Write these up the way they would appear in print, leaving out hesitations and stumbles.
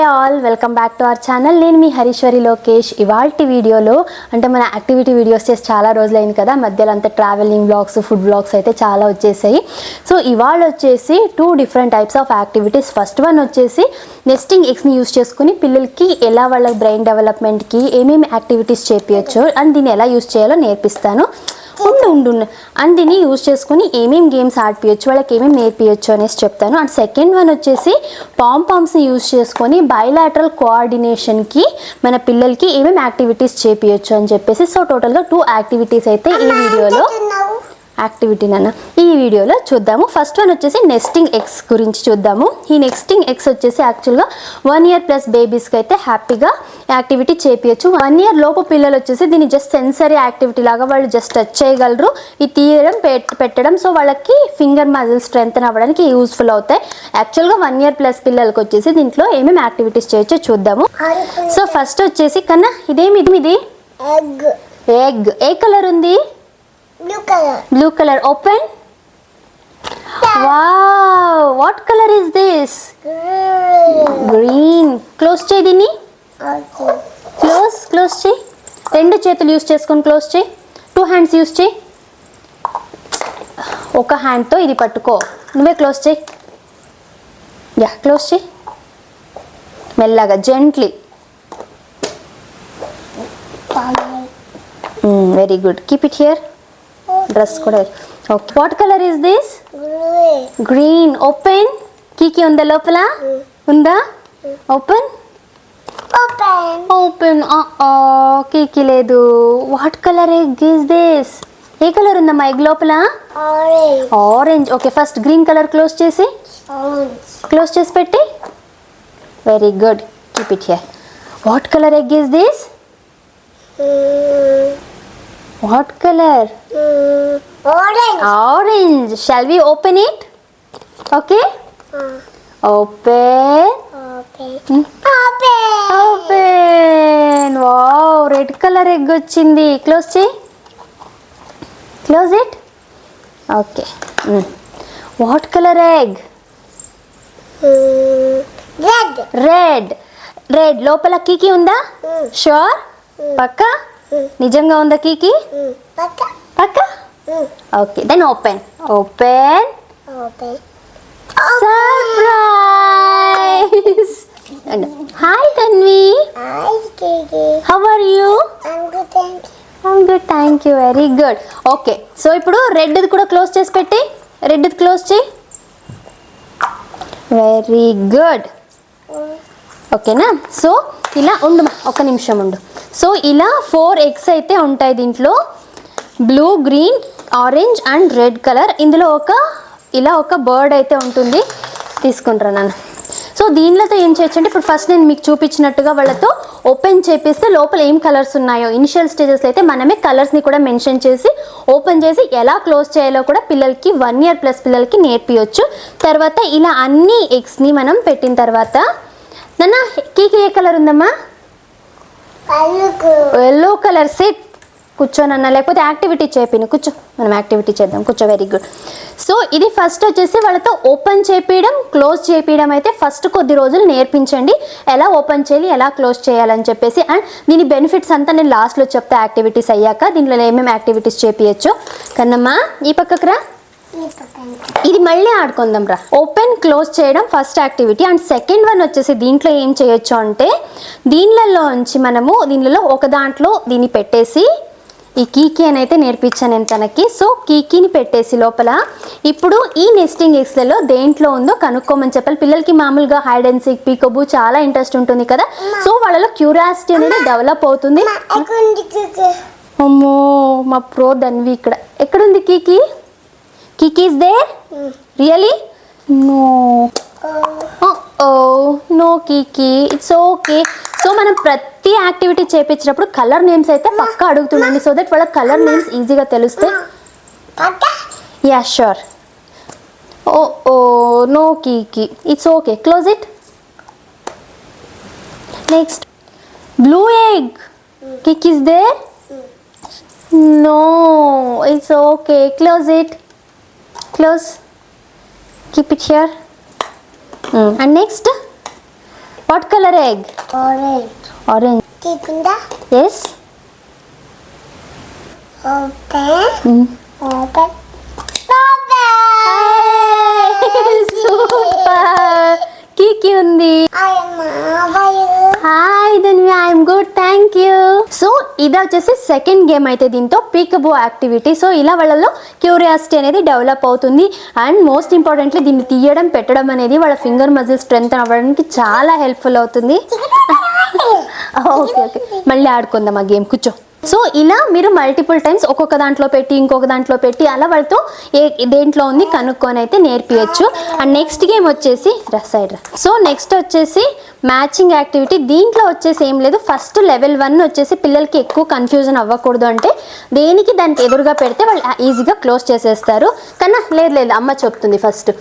All welcome back to our channel. నేను మీ హరీశ్వరి లోకేష్. ఇవాల్టి వీడియోలో అంటే మన యాక్టివిటీ వీడియోస్ చేసి చాలా రోజులైంది కదా, మధ్యలో అంతా ట్రావెలింగ్ వ్లాగ్స్, ఫుడ్ వ్లాగ్స్ అయితే చాలా వచ్చేసాయి. సో ఇవాళ వచ్చేసి 2 different types of activities. First one వచ్చేసి నెస్టింగ్ ఎగ్స్ని యూస్ చేసుకుని పిల్లలకి ఎలా వాళ్ళ బ్రెయిన్ డెవలప్మెంట్కి ఏమేమి యాక్టివిటీస్ చేపించో అండ్ దీన్ని ఎలా యూస్ చేయాలో నేర్పిస్తాను. ఉండు అండ్ దీన్ని యూజ్ చేసుకుని ఏమేమి గేమ్స్ ఆడిపించచ్చు, వాళ్ళకి ఏమేమి నేర్పించచ్చు అనేసి చెప్తాను. అండ్ సెకండ్ వన్ వచ్చేసి పాంపామ్స్ని యూజ్ చేసుకొని బైలాటరల్ కోఆర్డినేషన్కి మన పిల్లలకి ఏమేమి యాక్టివిటీస్ చేపించచ్చు అని చెప్పేసి. సో టోటల్గా 2 యాక్టివిటీస్ అయితే ఈ వీడియోలో చూద్దాము. ఫస్ట్ వన్ వచ్చేసి నెస్టింగ్ ఎగ్స్ గురించి చూద్దాము. ఈ నెస్టింగ్ ఎగ్స్ వచ్చేసి యాక్చువల్గా 1 ఇయర్ ప్లస్ బేబీస్కి అయితే హ్యాపీగా యాక్టివిటీ చేపించచ్చు. 1 ఇయర్ లోపు పిల్లలు వచ్చేసి దీన్ని జస్ట్ సెన్సరీ యాక్టివిటీ లాగా వాళ్ళు జస్ట్ టచ్ చేయగలరు, ఇది తీయడం పెట్టడం. సో వాళ్ళకి ఫింగర్ మజిల్ స్ట్రెంగ్త్ అవ్వడానికి యూస్ఫుల్ అవుతాయి. యాక్చువల్గా 1 ఇయర్ ప్లస్ పిల్లలకి వచ్చేసి దీంట్లో ఏమేమి యాక్టివిటీస్ చేయొచ్చో చూద్దాము. సో ఫస్ట్ వచ్చేసి కన్నా ఇది ఎగ్. ఏ కలర్ ఉంది? Blue color. Open. Wow. What color is this? Green. Close చేయి దీన్ని. Close చేయి. 2 చేతులు యూస్ చేసుకొని క్లోజ్ చేయి. 2 హ్యాండ్స్ యూస్ చేయి. ఒక హ్యాండ్తో ఇది పట్టుకో. నువ్వే క్లోజ్ చేయి. క్లోజ్ చేయి మెల్లగా, gently. Very good. Keep it here. Dress కూడా okay. What colour is this? Green. Open. కీకి ఉందా లోపల? ఉందా? ఓపెన్. కీకి లేదు. What colour egg is this? ఏ కలర్ ఉందమ్మా ఎగ్ లోపల? Orange. Okay, first green colour close చేసి పెట్టి. Very good. Keep it here. What colour egg is this? What color? Orange. Shall we open it? Okay. Open. Wow, red color egg వచ్చింది. Close చేయి. Close it. Okay. What color egg? Red. లోపల కీకి ఉందా? Sure? పక్కా? నిజంగా ఉందా కీకి? పక్కా? Okay, then open. Surprise. Hi Tanvi. How are you? I'm good, thank you. Very good. Okay, so ఇప్పుడు రెడ్ది కూడా క్లోజ్ చేసి పెట్టి. రెడ్ది క్లోజ్ చేయి. Very good. ఓకేనా? సో ఇలా ఉండు, ఒక నిమిషం ఉండు. సో ఇలా 4 ఎగ్స్ అయితే ఉంటాయి దీంట్లో. Blue, green, orange and red colour. ఇందులో ఒక బర్డ్ అయితే ఉంటుంది. తీసుకుంటారా నాన్న? సో దీనిలో ఏం చేయొచ్చు అంటే, ఇప్పుడు ఫస్ట్ నేను మీకు చూపించినట్టుగా వాళ్ళతో ఓపెన్ చేపిస్తే లోపల ఏం కలర్స్ ఉన్నాయో ఇనిషియల్ స్టేజెస్లో అయితే మనమే కలర్స్ని కూడా మెన్షన్ చేసి ఓపెన్ చేసి ఎలా క్లోజ్ చేయాలో కూడా పిల్లలకి 1 ఇయర్ ప్లస్ పిల్లలకి నేర్పించవచ్చు. తర్వాత ఇలా అన్ని ఎగ్స్ని మనం పెట్టిన తర్వాత, నాన్న కీకి ఏ కలర్ ఉందమ్మా? Yellow colour. సిట్. కూర్చోనన్నా, లేకపోతే యాక్టివిటీ చేపిను. కూర్చో, మనం యాక్టివిటీ చేద్దాం. కూర్చో. Very good. సో ఇది ఫస్ట్ వచ్చేసి వాళ్ళతో ఓపెన్ చేపించడం, క్లోజ్ చేపించడం అయితే ఫస్ట్ కొద్ది రోజులు నేర్పించండి, ఎలా ఓపెన్ చేయాలి, ఎలా క్లోజ్ చేయాలని చెప్పేసి. అండ్ దీని బెనిఫిట్స్ అంతా నేను లాస్ట్లో చెప్తా యాక్టివిటీస్ అయ్యాక. దీంట్లో ఏమేమి యాక్టివిటీస్ చేపించచ్చు. కన్నమ్మా ఈ పక్కకు రా. ఇది మళ్ళీ ఆడుకుందాం రా. ఓపెన్ క్లోజ్ చేయడం first activity. And second one వచ్చేసి దీంట్లో ఏం చేయొచ్చు అంటే, దీనిలో ఒక దాంట్లో దీన్ని పెట్టేసి ఈ కీకి అని అయితే నేర్పించాను నేను తనకి. సో కీకిని పెట్టేసి లోపల ఇప్పుడు ఈ నెస్టింగ్ ఎగ్స్లలో దేంట్లో ఉందో కనుక్కోమని చెప్పాలి. పిల్లలకి మామూలుగా హైడ్ అండ్ సీక్, పీకబూ చాలా ఇంట్రెస్ట్ ఉంటుంది కదా. సో వాళ్ళలో క్యూరియాసిటీ అనేది డెవలప్ అవుతుంది. అమ్మో, మా ప్రో ధన్వి ఇక్కడ. ఎక్కడుంది Kiki? Kiki is there? Really? No Kiki. It's okay. So మనం ప్రతి యాక్టివిటీ చేపించినప్పుడు కలర్ నేమ్స్ అయితే పక్కా అడుగుతుండండి, సో దట్ వాళ్ళ కలర్ నేమ్స్ ఈజీగా తెలుస్తాయి. Yeah sure. No Kiki. It's okay. Close it. Next. Blue egg. Kiki is there? No. It's okay. Close it. Close. Keep it here. And next what colour egg? Orange. తీకుందా? Yes. Open. Open. Super. కీకి ఉంది. Hi Dhanvi, I'm good, thank you. So ఇది వచ్చేసి second game అయితే దీంతో పీకబో activity. So ఇలా వాళ్ళలో curiosity అనేది డెవలప్ అవుతుంది. అండ్ మోస్ట్ ఇంపార్టెంట్లీ దీన్ని తీయడం పెట్టడం అనేది వాళ్ళ ఫింగర్ మజిల్ స్ట్రెంత్ అవ్వడానికి చాలా హెల్ప్ఫుల్ అవుతుంది. ఓకే ఓకే, మళ్ళీ ఆడుకుందాం ఆ గేమ్, కూర్చో. సో ఇలా మీరు మల్టిపుల్ టైమ్స్ ఒక్కొక్క దాంట్లో పెట్టి ఇంకొక దాంట్లో పెట్టి అలా వాళ్ళతో దేంట్లో ఉంది కనుక్కొని అయితే నేర్పించచ్చు. అండ్ నెక్స్ట్ గేమ్ వచ్చేసి సైడ్. సో నెక్స్ట్ వచ్చేసి మ్యాచింగ్ యాక్టివిటీ. దీంట్లో వచ్చేసి ఏం లేదు, ఫస్ట్ లెవెల్ 1 వచ్చేసి పిల్లలకి ఎక్కువ కన్ఫ్యూజన్ అవ్వకూడదు అంటే దేనికి దానికి ఎదురుగా పెడితే వాళ్ళు ఈజీగా క్లోజ్ చేసేస్తారు. కన్నా లేదు అమ్మ చెప్తుంది. ఫస్ట్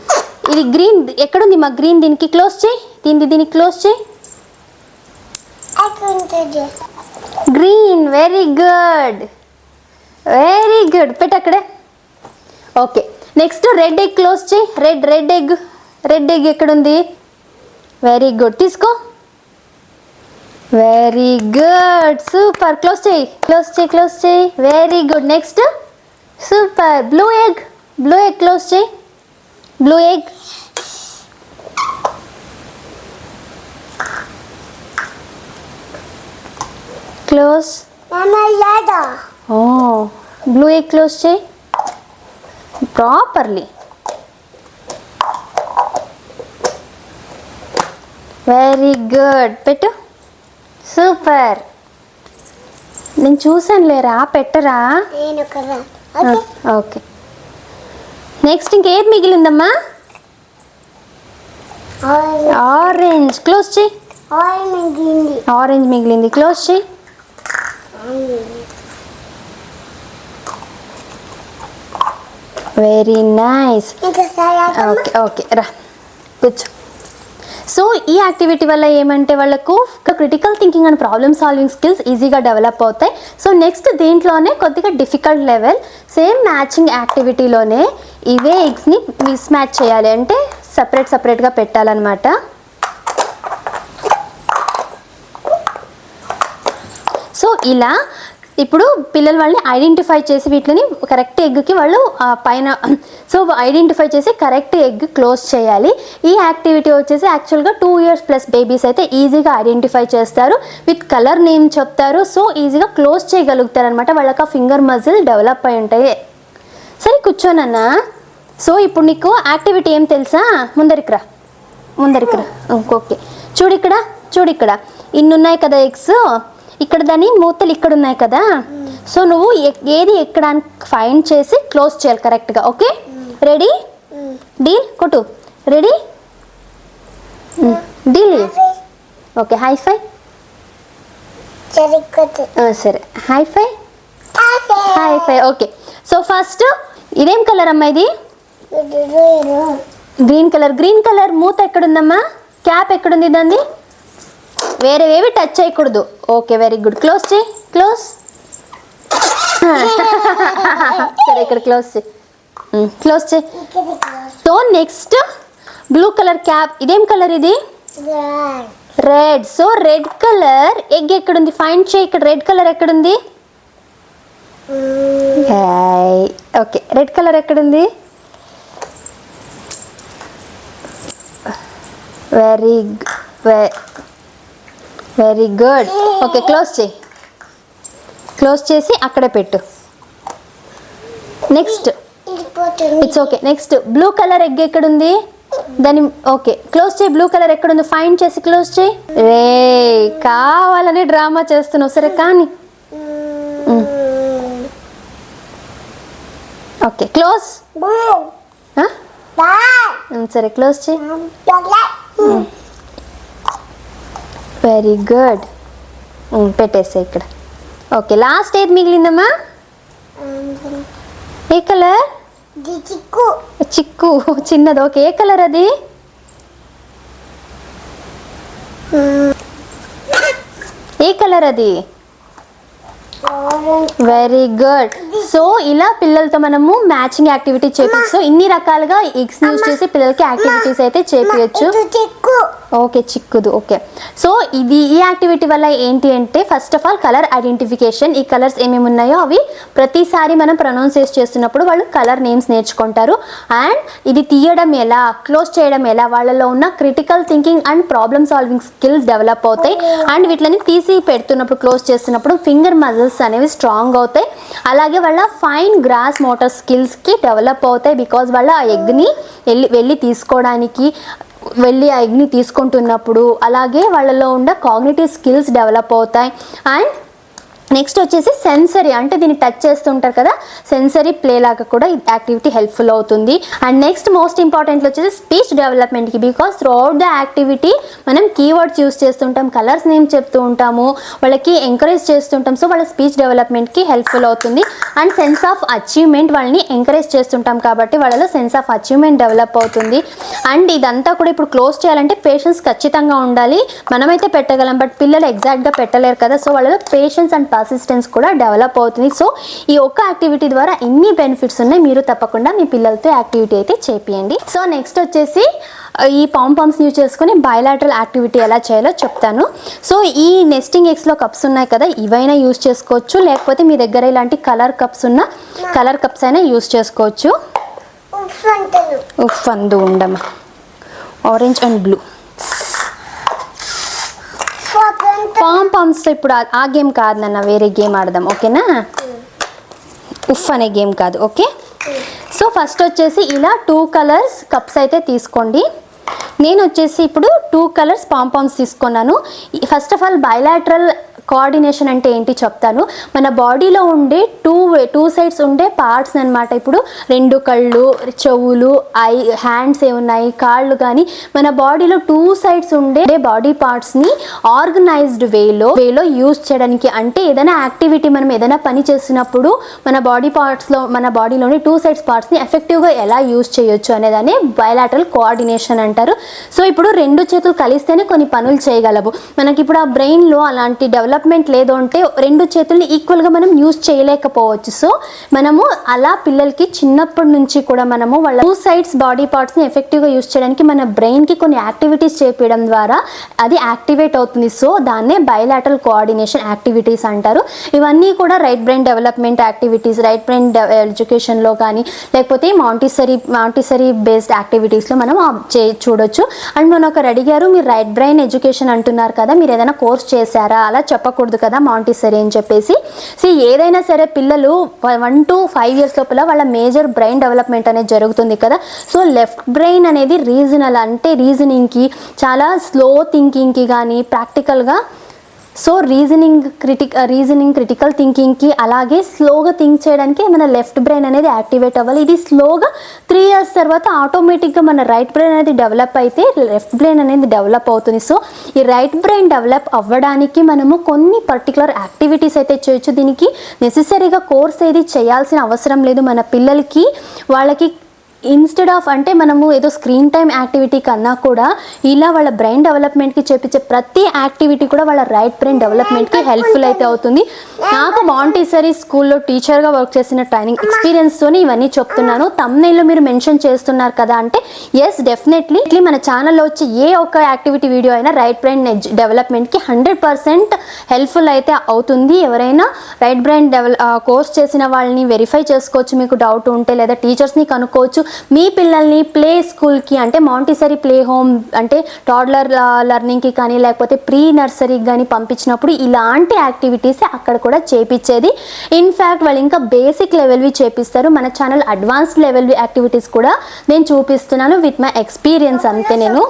ఇది గ్రీన్ ఎక్కడుంది మా గ్రీన్, దీనికి క్లోజ్ చేయి, దీనికి క్లోజ్ చేయి. గ్రీన్, వెరీ గుడ్ పెట్టు అక్కడే. Okay, next red egg close చేయి. రెడ్ ఎగ్ ఎక్కడుంది? వెరీ గుడ్, తీసుకో. Very good, super. క్లోజ్ చేయి. Very good. Next super. Blue egg close చేయి. Blue egg. Close. Blue egg close చేయి ప్రాపర్లీ. వెరీ గుడ్, పెట్టు. Super. నేను చూసాను లేరా, పెట్టరా? ఓకే, నెక్స్ట్ ఇంకేది మిగిలిందమ్మా? ఆరెంజ్. క్లోజ్ చేయి. ఆరెంజ్ మిగిలింది, క్లోజ్ చేయి. Very nice. ఓకే రా కూర్చో. సో ఈ యాక్టివిటీ వల్ల ఏమంటే వాళ్ళకు critical thinking and problem solving skills ఈజీగా డెవలప్ అవుతాయి. సో నెక్స్ట్ దీంట్లోనే కొద్దిగా డిఫికల్ట్ లెవెల్, సేమ్ మ్యాచింగ్ యాక్టివిటీలోనే ఇవే ఎగ్స్ని మిస్ మ్యాచ్ చేయాలి, అంటే సపరేట్గా పెట్టాలన్నమాట. సో ఇలా ఇప్పుడు పిల్లలు వాళ్ళని ఐడెంటిఫై చేసి వీటిని కరెక్ట్ ఎగ్కి వాళ్ళు పైన ఐడెంటిఫై చేసి కరెక్ట్ ఎగ్ క్లోజ్ చేయాలి. ఈ యాక్టివిటీ వచ్చేసి యాక్చువల్గా 2 years ప్లస్ బేబీస్ అయితే ఈజీగా ఐడెంటిఫై చేస్తారు, విత్ కలర్ నేమ్ చెప్తారు. సో ఈజీగా క్లోజ్ చేయగలుగుతారు అనమాట, వాళ్ళకి ఆ ఫింగర్ మజిల్ డెవలప్ అయి ఉంటాయి. సరే కూర్చోనన్నా. సో ఇప్పుడు నీకు యాక్టివిటీ ఏం తెలుసా? ముందరికి రా. ఓకే, చూడు ఇక్కడ ఇన్ని ఉన్నాయి కదా ఎగ్స్, ఇక్కడ దాని మూతలు ఇక్కడ ఉన్నాయి కదా. సో నువ్వు ఏది ఎక్కడానికి ఫైండ్ చేసి క్లోజ్ చేయాలి కరెక్ట్గా. Okay, ready? డీల్ కొట్టు. రెడీ? డీల్. ఓకే, హై ఫై. సరే, హై ఫై. ఓకే, సో ఫస్ట్ ఇదేం కలర్ అమ్మా? ఇది గ్రీన్ కలర్. మూత ఎక్కడుందమ్మా? క్యాప్ ఎక్కడుంది దాన్ని? వేరేవేవి టచ్ చేయకూడదు. Okay, very good. క్లోజ్ చేయి. సరే, ఇక్కడ క్లోజ్ చేయి. So next blue colour cap. ఇదేం కలర్? ఇది red. So red colour egg ఎక్కడుంది? ఫైండ్ చేయి. ఇక్కడ రెడ్ కలర్ ఎక్కడుంది? ఓకే, రెడ్ కలర్ ఎక్కడుంది? Very good. ఓకే, క్లోజ్ చేసి అక్కడే పెట్టు. Next it's okay. Next blue colour egg ఎక్కడుంది? దాన్ని ఓకే క్లోజ్ చేయి. బ్లూ కలర్ ఎక్కడుంది ఫైండ్ చేసి క్లోజ్ చేయి. కావాలని డ్రామా చేస్తున్నావు. సరే కానీ ఓకే క్లోజ్. సరే క్లోజ్ చేయి. Very good. పెట్టేసా ఇక్కడ. ఓకే, లాస్ట్ ఏది మిగిలిందమ్మా? ఏ కలర్? చిక్కు చిన్నది. ఓకే, ఏ కలర్ అది? ఏ కలర్ అది? Very good. సో ఇలా పిల్లలతో మనము మ్యాచింగ్ యాక్టివిటీ చేపిస్తూ ఇన్ని రకాలుగా ఎగ్స్ యూజ్ చేసి పిల్లలకి యాక్టివిటీస్ అయితే చేపించచ్చు. ఓకే, చిక్కుదు. ఓకే, సో ఈ యాక్టివిటీ వల్ల ఏంటి అంటే first of all colour identification. ఈ కలర్స్ ఏమేమి ఉన్నాయో అవి ప్రతిసారి మనం ప్రొనౌన్సియేట్ చేస్తున్నప్పుడు వాళ్ళు కలర్ నేమ్స్ నేర్చుకుంటారు. అండ్ ఇది తీయడం ఎలా, క్లోజ్ చేయడం ఎలా, వాళ్ళలో ఉన్న critical thinking and problem solving skills develop అవుతాయి. అండ్ వీటిని తీసి పెడుతున్నప్పుడు, క్లోజ్ చేస్తున్నప్పుడు ఫింగర్ మజిల్స్ అనేవి స్ట్రాంగ్ అవుతాయి. అలాగే వాళ్ళ ఫైన్ గ్రాస్ మోటార్ స్కిల్స్కి డెవలప్ అవుతాయి. బికాజ్ వాళ్ళ ఆ ఎగ్ని వెళ్ళి తీసుకోవడానికి, వెళ్ళి ఆ ఎగ్ని తీసుకుంటున్నప్పుడు, అలాగే వాళ్ళలో ఉన్న కాగ్నిటివ్ స్కిల్స్ డెవలప్ అవుతాయి. అండ్ నెక్స్ట్ వచ్చేసి సెన్సరీ, అంటే దీన్ని టచ్ చేస్తుంటారు కదా, సెన్సరీ ప్లే లాగా కూడా ఈ యాక్టివిటీ హెల్ప్ఫుల్ అవుతుంది. అండ్ నెక్స్ట్ మోస్ట్ ఇంపార్టెంట్ వచ్చేసి స్పీచ్ డెవలప్మెంట్కి. Because through out the activity మనం కీవర్డ్స్ యూస్ చేస్తుంటాం, కలర్స్ నేమ్ చెప్తూ ఉంటాము, వాళ్ళకి ఎంకరేజ్ చేస్తుంటాం. సో వాళ్ళ స్పీచ్ డెవలప్మెంట్కి హెల్ప్ఫుల్ అవుతుంది. అండ్ సెన్స్ ఆఫ్ అచీవ్మెంట్, వాళ్ళని ఎంకరేజ్ చేస్తుంటాం కాబట్టి వాళ్ళలో సెన్స్ ఆఫ్ అచీవ్మెంట్ డెవలప్ అవుతుంది. అండ్ ఇదంతా కూడా ఇప్పుడు క్లోజ్ చేయాలంటే పేషెన్స్ ఖచ్చితంగా ఉండాలి. మనమైతే పెట్టగలం, బట్ పిల్లలు ఎగ్జాక్ట్గా పెట్టలేరు కదా. సో వాళ్ళలో పేషెన్స్ అండ్ పర్సిస్టెన్స్ కూడా డెవలప్ అవుతుంది. సో ఈ ఒక్క యాక్టివిటీ ద్వారా ఎన్ని బెనిఫిట్స్ ఉన్నాయి, మీరు తప్పకుండా మీ పిల్లలతో యాక్టివిటీ అయితే చేపియండి. సో నెక్స్ట్ వచ్చేసి ఈ పాంపామ్స్ యూజ్ చేసుకుని బయలాటరల్ యాక్టివిటీ ఎలా చేయాలో చెప్తాను. సో ఈ నెస్టింగ్ ఎగ్స్లో కప్స్ ఉన్నాయి కదా, ఇవైనా యూజ్ చేసుకోవచ్చు, లేకపోతే మీ దగ్గర ఇలాంటి కలర్ కప్స్ ఉన్న కలర్ కప్స్ అయినా యూజ్ చేసుకోవచ్చు. ఉఫ్ అందు ఉండమ్మా, ఆరెంజ్ అండ్ బ్లూ పాంపామ్స్. ఇప్పుడు ఆ గేమ్ కాదు నాన్న, వేరే గేమ్ ఆడదాం, ఓకేనా? ఉఫ్ అనే గేమ్ కాదు, ఓకే? సో ఫస్ట్ వచ్చేసి ఇలా 2 కలర్స్ కప్స్ అయితే తీసుకోండి. నేను వచ్చేసి ఇప్పుడు 2 కలర్స్ పాంపామ్స్ తీసుకున్నాను. First of all bilateral coordination అంటే ఏంటి చెప్తాను. మన బాడీలో ఉండే టూ సైడ్స్ ఉండే పార్ట్స్ అనమాట. ఇప్పుడు 2 కళ్ళు, చెవులు, హ్యాండ్స్ ఏమున్నాయి, కాళ్ళు, కానీ మన బాడీలో 2 సైడ్స్ ఉండే బాడీ పార్ట్స్ని ఆర్గనైజ్డ్ వేలో యూజ్ చేయడానికి, అంటే ఏదైనా యాక్టివిటీ మనం ఏదైనా పని చేసినప్పుడు మన బాడీలోని 2 సైడ్స్ పార్ట్స్ని ఎఫెక్టివ్గా ఎలా యూజ్ చేయొచ్చు అనేదాన్ని బయలాటరల్ కోఆర్డినేషన్ అంటారు. సో ఇప్పుడు 2 చేతులు కలిస్తేనే కొన్ని పనులు చేయగలవు. మనకి ఇప్పుడు ఆ బ్రెయిన్లో అలాంటి డెవలప్మెంట్ లేదు అంటే 2 చేతుల్ని ఈక్వల్గా మనం యూజ్ చేయలేకపోవచ్చు. సో మనము అలా పిల్లలకి చిన్నప్పటి నుంచి కూడా మనము వాళ్ళ 2 సైడ్స్ బాడీ పార్ట్స్ని ఎఫెక్టివ్గా యూజ్ చేయడానికి మన బ్రెయిన్కి కొన్ని యాక్టివిటీస్ చేపించడం ద్వారా అది యాక్టివేట్ అవుతుంది. సో దాన్నే బయలాటరల్ కోఆర్డినేషన్ యాక్టివిటీస్ అంటారు. ఇవన్నీ కూడా right brain development activities, right brain ఎడ్యుకేషన్లో కానీ లేకపోతే మాంటిసరీ బేస్డ్ యాక్టివిటీస్లో మనం చూడొచ్చు. అండ్ మన ఒకరు అడిగారు, మీరు రైట్ బ్రెయిన్ ఎడ్యుకేషన్ అంటున్నారు కదా, మీరు ఏదైనా కోర్స్ చేశారా? అలా చెప్పకూడదు కదా మాంటిసరీ అని చెప్పేసి. సో ఏదైనా సరే పిల్లలు 1 to 5 years లోపల వాళ్ళ మేజర్ బ్రెయిన్ డెవలప్మెంట్ అనేది జరుగుతుంది కదా. సో లెఫ్ట్ బ్రెయిన్ అనేది రీజనల్, అంటే రీజనింగ్కి, చాలా స్లో థింకింగ్కి కానీ ప్రాక్టికల్గా, సో రీజనింగ్ క్రిటికల్ థింకింగ్కి, అలాగే స్లోగా థింక్ చేయడానికి మన లెఫ్ట్ బ్రెయిన్ అనేది యాక్టివేట్ అవ్వాలి. ఇది స్లోగా 3 years తర్వాత ఆటోమేటిక్గా మన రైట్ బ్రెయిన్ అనేది డెవలప్ అయితే లెఫ్ట్ బ్రెయిన్ అనేది డెవలప్ అవుతుంది. సో ఈ రైట్ బ్రెయిన్ డెవలప్ అవ్వడానికి మనము కొన్ని పర్టికులర్ యాక్టివిటీస్ అయితే చేయొచ్చు. దీనికి నెసెసరీగా కోర్స్ ఏది చేయాల్సిన అవసరం లేదు. మన పిల్లలకి వాళ్ళకి ఇన్స్టెడ్ ఆఫ్, అంటే మనము ఏదో స్క్రీన్ టైం యాక్టివిటీ కన్నా కూడా ఇలా వాళ్ళ బ్రెయిన్ డెవలప్మెంట్కి చేపించే ప్రతి యాక్టివిటీ కూడా వాళ్ళ రైట్ బ్రెయిన్ డెవలప్మెంట్కి హెల్ప్ఫుల్ అయితే అవుతుంది. నాకు మాంటిసరీ స్కూల్లో టీచర్గా వర్క్ చేసిన ట్రైనింగ్ ఎక్స్పీరియన్స్తోనే ఇవన్నీ చెప్తున్నాను. తమ్నైల్లో మీరు మెన్షన్ చేస్తున్నారు కదా అంటే ఎస్, డెఫినెట్లీ మన ఛానల్లో వచ్చి ఏ ఒక్క యాక్టివిటీ వీడియో అయినా రైట్ బ్రెయిన్ డెవలప్మెంట్కి 100% హెల్ప్ఫుల్ అయితే అవుతుంది. ఎవరైనా రైట్ బ్రెయిన్ కోర్స్ చేసిన వాళ్ళని వెరిఫై చేసుకోవచ్చు మీకు డౌట్ ఉంటే, లేదా టీచర్స్ని కనుక్కోవచ్చు. మీ పిల్లల్ని ప్లే స్కూల్కి, అంటే మాంటిసరీ ప్లే హోమ్, అంటే టాడ్లర్ లెర్నింగ్కి కానీ లేకపోతే ప్రీ నర్సరీకి కానీ పంపించినప్పుడు ఇలాంటి యాక్టివిటీస్ అక్కడ కూడా చేపించేది. ఇన్ఫ్యాక్ట్ వాళ్ళు ఇంకా బేసిక్ లెవెల్వి చేపిస్తారు. మన ఛానల్ అడ్వాన్స్డ్ లెవెల్ యాక్టివిటీస్ కూడా నేను చూపిస్తున్నాను విత్ మై ఎక్స్పీరియన్స్ అంతే నేను.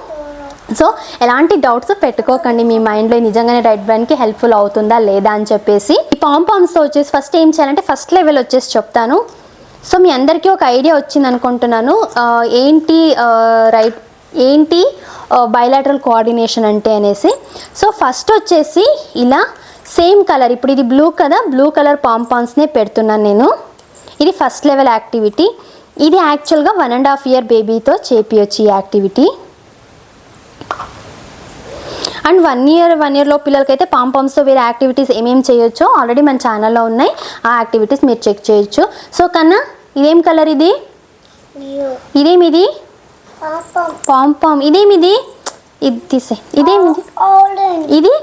సో ఎలాంటి డౌట్స్ పెట్టుకోకండి మీ మైండ్లో, నిజంగానే రైట్ బ్రెయిన్కి హెల్ప్ఫుల్ అవుతుందా లేదా అని చెప్పేసి. ఈ పాంపామ్స్తో వచ్చేసి ఫస్ట్ ఏం చేయాలంటే ఫస్ట్ లెవెల్ వచ్చేసి చెప్తాను. సో మీ అందరికీ ఒక ఐడియా వచ్చింది అనుకుంటున్నాను ఏంటి బయలాటరల్ కోఆర్డినేషన్ అంటే అనేసి. సో ఫస్ట్ వచ్చేసి ఇలా సేమ్ కలర్, ఇప్పుడు ఇది బ్లూ కదా, బ్లూ కలర్ పాంపామ్స్నే పెడుతున్నాను నేను. ఇది ఫస్ట్ లెవెల్ యాక్టివిటీ. ఇది యాక్చువల్గా 1.5 year బేబీతో చేపియొచ్చు ఈ యాక్టివిటీ. అండ్ 1 year లో పిల్లలకైతే పాంపామ్స్తో వేరే యాక్టివిటీస్ ఏమేమి చేయొచ్చో ఆల్రెడీ మన ఛానల్లో ఉన్నాయి. ఆ యాక్టివిటీస్ మీరు చెక్ చేయొచ్చు. సో కన్నా ఇదేం కలర్, ఇదేమిది పాంపామ్, ఇదేమిది ఇది తీసే ఇదేమిది ఆరెంజ్ ఇది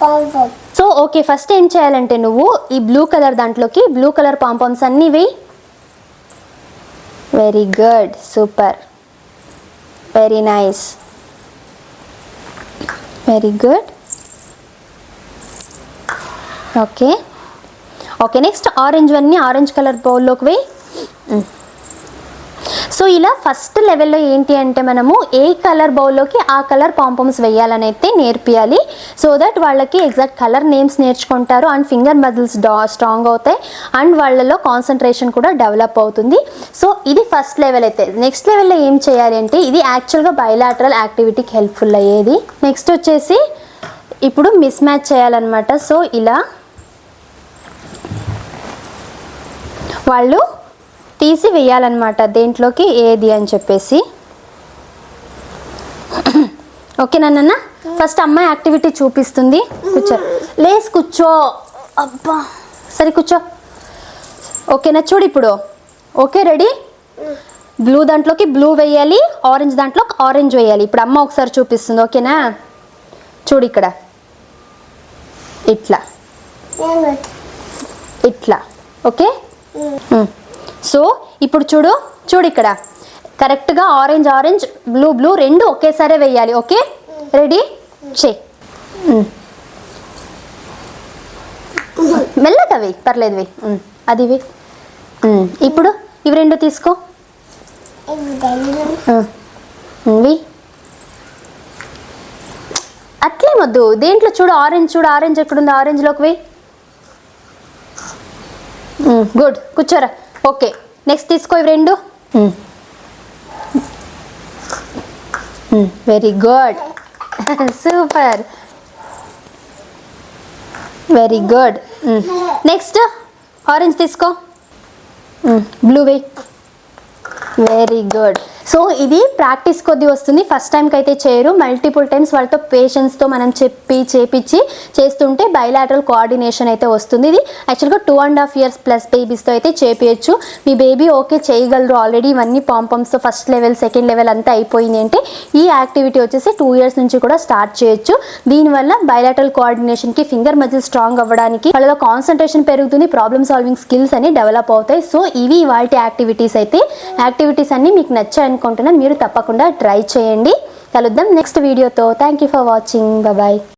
పాంపమ్ సో ఓకే ఫస్ట్ ఏం చేయాలంటే నువ్వు ఈ బ్లూ కలర్ దాంట్లోకి బ్లూ కలర్ పాంపామ్స్ అన్నీ వేయి very good super very nice very good okay okay next orange అన్నీ ఆరెంజ్ కలర్ బౌల్లోకి వేయి సో ఇలా ఫస్ట్ లెవెల్లో ఏంటి అంటే మనము ఏ కలర్ బౌల్లోకి ఆ కలర్ పాంపమ్స్ వేయాలని అయితే నేర్పియాలి సో దట్ వాళ్ళకి ఎగ్జాక్ట్ కలర్ నేమ్స్ నేర్చుకుంటారు అండ్ ఫింగర్ మజిల్స్ స్ట్రాంగ్ అవుతాయి అండ్ వాళ్ళలో కాన్సన్ట్రేషన్ కూడా డెవలప్ అవుతుంది సో ఇది ఫస్ట్ లెవెల్ అయితే నెక్స్ట్ లెవెల్లో ఏం చేయాలి అంటే ఇది యాక్చువల్గా బైలాటరల్ యాక్టివిటీకి హెల్ప్ఫుల్ అయ్యేది నెక్స్ట్ వచ్చేసి ఇప్పుడు మిస్ మ్యాచ్ చేయాలన్నమాట సో ఇలా వాళ్ళు తీసి వేయాలన్నమాట దేంట్లోకి ఏది అని చెప్పేసి ఓకేనా నాన్న ఫస్ట్ అమ్మాయి యాక్టివిటీ చూపిస్తుంది కూర్చో కూర్చో అబ్బా సరే కూర్చో ఓకేనా చూడు ఇప్పుడు ఓకే రెడీ బ్లూ దాంట్లోకి బ్లూ వేయాలి ఆరెంజ్ దాంట్లో ఆరెంజ్ వేయాలి ఇప్పుడు అమ్మ ఒకసారి చూపిస్తుంది ఓకేనా చూడు ఇక్కడ ఇట్లా ఇట్లా ఓకే సో ఇప్పుడు చూడు ఇక్కడ కరెక్ట్గా ఆరెంజ్ ఆరెంజ్ బ్లూ బ్లూ రెండు ఒకేసారి వేయాలి ఓకే రెడీ చే మెల్లగా వేయి పర్లేదు వేయి అది వేయి ఇప్పుడు ఇవి రెండు తీసుకో వేయి అట్లేమొద్దు దేంట్లో చూడు ఆరెంజ్ ఎక్కడుంది ఆరెంజ్లోకి వేయి గుడ్ కూర్చోరా ఓకే నెక్స్ట్ తీసుకో ఇవి రెండు very good super very good next orange తీసుకో blue way very good so ఇది ప్రాక్టీస్ కొద్ది వస్తుంది ఫస్ట్ టైంకి అయితే చేయరు మల్టిపుల్ టైమ్స్ వాళ్ళతో పేషెన్స్తో మనం చేపించి చేస్తుంటే బైలాటరల్ కోఆర్డినేషన్ అయితే వస్తుంది ఇది యాక్చువల్గా 2.5 years ప్లస్ బేబీస్తో అయితే చేపించచ్చు మీ బేబీ ఓకే చేయగలరు ఆల్రెడీ ఇవన్నీ పాంపమ్స్తో ఫస్ట్ లెవెల్ సెకండ్ లెవెల్ అంతా అయిపోయింది అంటే ఈ యాక్టివిటీ వచ్చేసి 2 years నుంచి కూడా స్టార్ట్ చేయొచ్చు దీనివల్ల బైలాటరల్ కోఆర్డినేషన్కి ఫింగర్ మజిల్ స్ట్రాంగ్ అవ్వడానికి వాళ్ళలో కాన్సన్ట్రేషన్ పెరుగుతుంది ప్రాబ్లమ్ సాల్వింగ్ స్కిల్స్ అని డెవలప్ అవుతాయి సో ఇవి వాటి యాక్టివిటీస్ అయితే యాక్టివిటీస్ అన్నీ మీకు నచ్చాయి అనుకుంటున్నా మీరు తప్పకుండా ట్రై చేయండి కలుద్దాం నెక్స్ట్ వీడియోతో thank you for watching bye